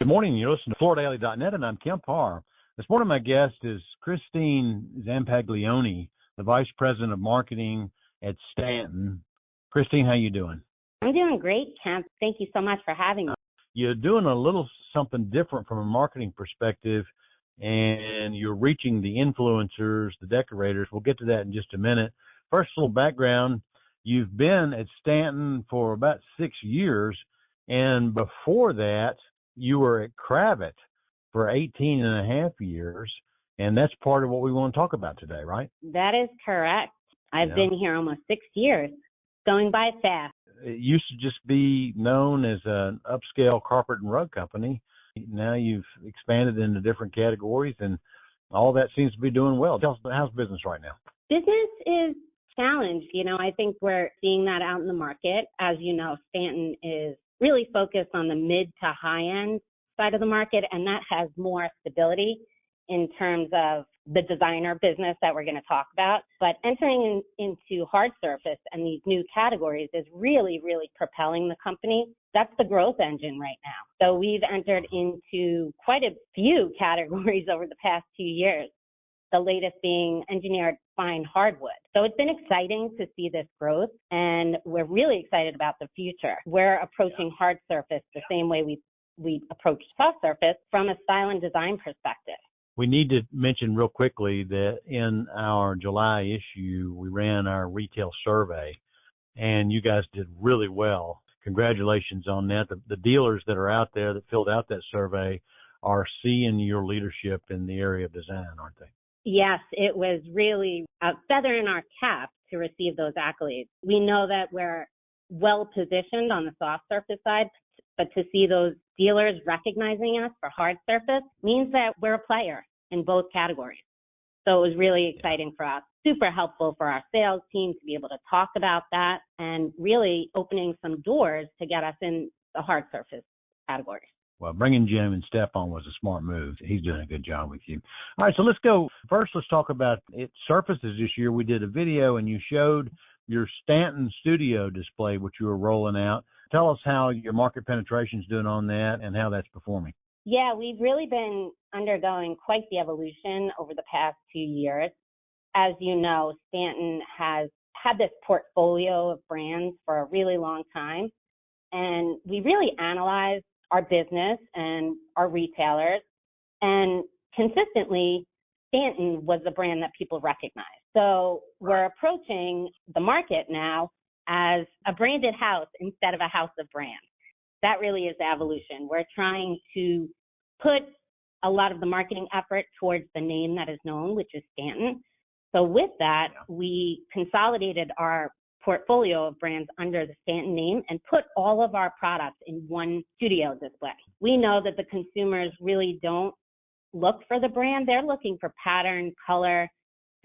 Good morning. You're listening to FloorDaily.net, and I'm Kemp Harr. This morning, my guest is Christine Zampaglione, the Vice President of Marketing at Stanton. Christine, how you doing? I'm doing great, Kemp. Thank you so much for having me. You're doing a little something different from a marketing perspective, and you're reaching the influencers, the decorators. We'll get to that in just a minute. First, a little background. You've been at Stanton for about 6 years, and before that, you were at Kravet for 18 and a half years, and that's part of what we want to talk about today, right? That is correct. I've been here almost 6 years, going by fast. It used to just be known as an upscale carpet and rug company. Now you've expanded into different categories, and all that seems to be doing well. Tell us, how's business right now? Business is challenged. I think we're seeing that out in the market. As you know, Stanton is really focused on the mid to high end side of the market, and that has more stability in terms of the designer business that we're going to talk about. But entering into hard surface and these new categories is really, really propelling the company. That's the growth engine right now. So we've entered into quite a few categories over the past 2 years, the latest being engineered fine hardwood. So it's been exciting to see this growth, and we're really excited about the future. We're approaching hard surface the same way we approached soft surface from a style and design perspective. We need to mention real quickly that in our July issue, we ran our retail survey, and you guys did really well. Congratulations on that. The dealers that are out there that filled out that survey are seeing your leadership in the area of design, aren't they? Yes, it was really a feather in our cap to receive those accolades. We know that we're well positioned on the soft surface side, but to see those dealers recognizing us for hard surface means that we're a player in both categories. So it was really exciting for us, super helpful for our sales team to be able to talk about that and really opening some doors to get us in the hard surface categories. Well, bringing Jim and Steph on was a smart move. He's doing a good job with you. All right, so let's go. First, let's talk about it. Surfaces this year. We did a video, and you showed your Stanton studio display, which you were rolling out. Tell us how your market penetration is doing on that and how that's performing. Yeah, we've really been undergoing quite the evolution over the past 2 years. As you know, Stanton has had this portfolio of brands for a really long time, and we really analyzed our business and our retailers, and consistently, Stanton was the brand that people recognized. So we're approaching the market now as a branded house instead of a house of brands. That really is the evolution. We're trying to put a lot of the marketing effort towards the name that is known, which is Stanton. So with that, we consolidated our portfolio of brands under the Stanton name and put all of our products in one studio display. We know that the consumers really don't look for the brand. They're looking for pattern, color.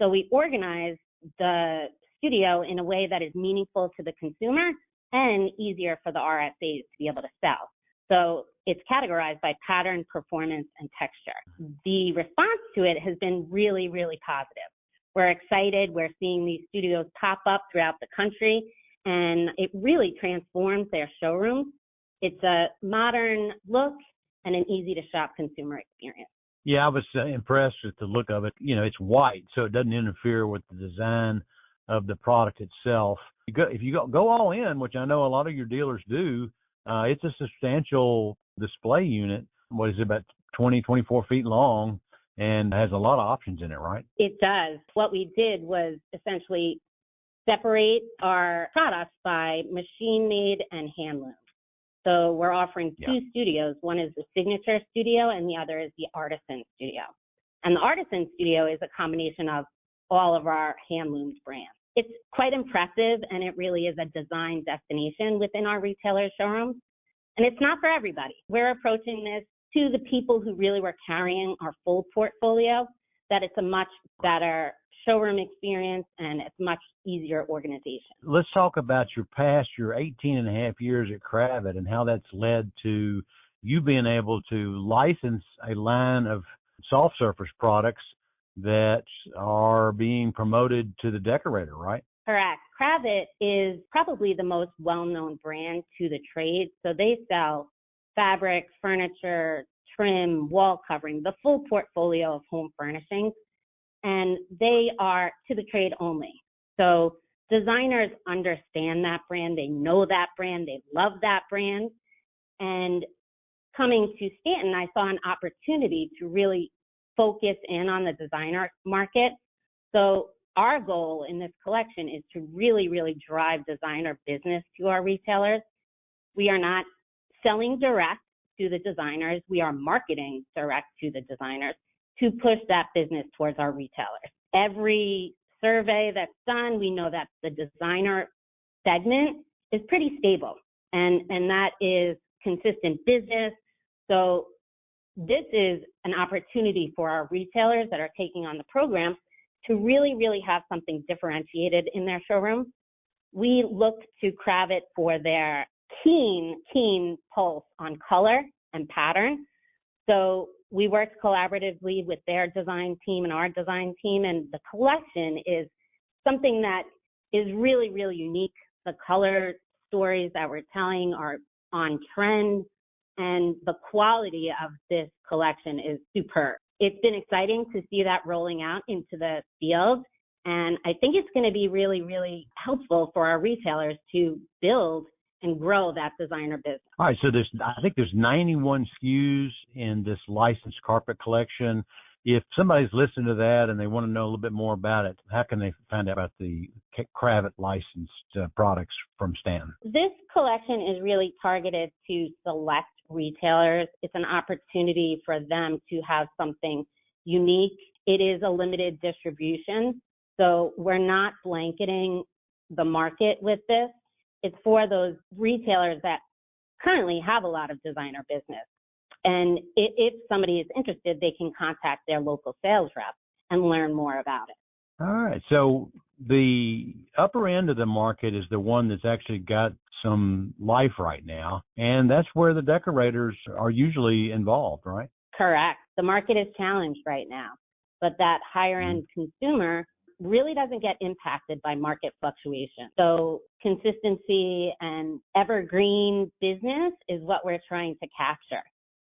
So we organize the studio in a way that is meaningful to the consumer and easier for the RSAs to be able to sell. So it's categorized by pattern, performance, and texture. The response to it has been really, really positive. We're excited. We're seeing these studios pop up throughout the country, and it really transforms their showrooms. It's a modern look and an easy-to-shop consumer experience. Yeah, I was impressed with the look of it. It's white, so it doesn't interfere with the design of the product itself. If you go all in, which I know a lot of your dealers do, it's a substantial display unit. What is it, about 20, 24 feet long, and has a lot of options in it, right? It does. What we did was essentially separate our products by machine-made and hand-loomed. So we're offering two studios. One is the Signature Studio, and the other is the Artisan Studio. And the Artisan Studio is a combination of all of our hand-loomed brands. It's quite impressive, and it really is a design destination within our retailer showrooms. And it's not for everybody. We're approaching this to the people who really were carrying our full portfolio, that it's a much better showroom experience and it's much easier organization. Let's talk about your 18 and a half years at Kravet and how that's led to you being able to license a line of soft surface products that are being promoted to the decorator, right? Correct. Kravet is probably the most well-known brand to the trade. So they sell fabric, furniture, trim, wall covering, the full portfolio of home furnishings. And they are to the trade only. So designers understand that brand. They know that brand. They love that brand. And coming to Stanton, I saw an opportunity to really focus in on the designer market. So our goal in this collection is to really, really drive designer business to our retailers. We are not selling direct to the designers. We are marketing direct to the designers to push that business towards our retailers. Every survey that's done, we know that the designer segment is pretty stable, and that is consistent business. So this is an opportunity for our retailers that are taking on the program to really, really have something differentiated in their showroom. We look to Kravet for their keen pulse on color and pattern. So we worked collaboratively with their design team and our design team, and the collection is something that is really, really unique. The color stories that we're telling are on trend, and the quality of this collection is superb. It's been exciting to see that rolling out into the field, and I think it's going to be really, really helpful for our retailers to build and grow that designer business. All right, so I think there's 91 SKUs in this licensed carpet collection. If somebody's listening to that and they want to know a little bit more about it, how can they find out about the Kravet licensed products from Stanton? This collection is really targeted to select retailers. It's an opportunity for them to have something unique. It is a limited distribution, so we're not blanketing the market with this. It's for those retailers that currently have a lot of designer business. And if somebody is interested, they can contact their local sales rep and learn more about it. All right. So the upper end of the market is the one that's actually got some life right now. And that's where the decorators are usually involved, right? Correct. The market is challenged right now, but that higher end consumer really doesn't get impacted by market fluctuation. So consistency and evergreen business is what we're trying to capture.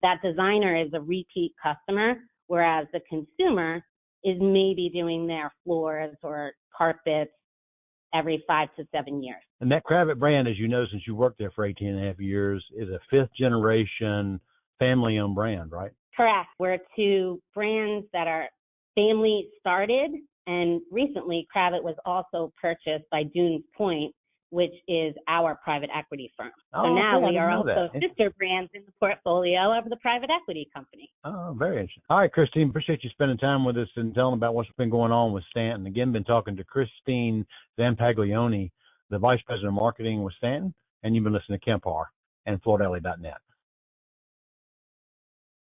That designer is a repeat customer, whereas the consumer is maybe doing their floors or carpets every 5 to 7 years. And that Kravet brand, as you know, since you worked there for 18 and a half years, is a fifth generation family owned brand, right? Correct. We're two brands that are family started. And recently, Kravet was also purchased by Dunes Point, which is our private equity firm. So now we are also sister brands in the portfolio of the private equity company. Oh, very interesting. All right, Christine, appreciate you spending time with us and telling about what's been going on with Stanton. Again, been talking to Christine Zampaglione, the Vice President of Marketing with Stanton, and you've been listening to Kempar and FloorDaily.net.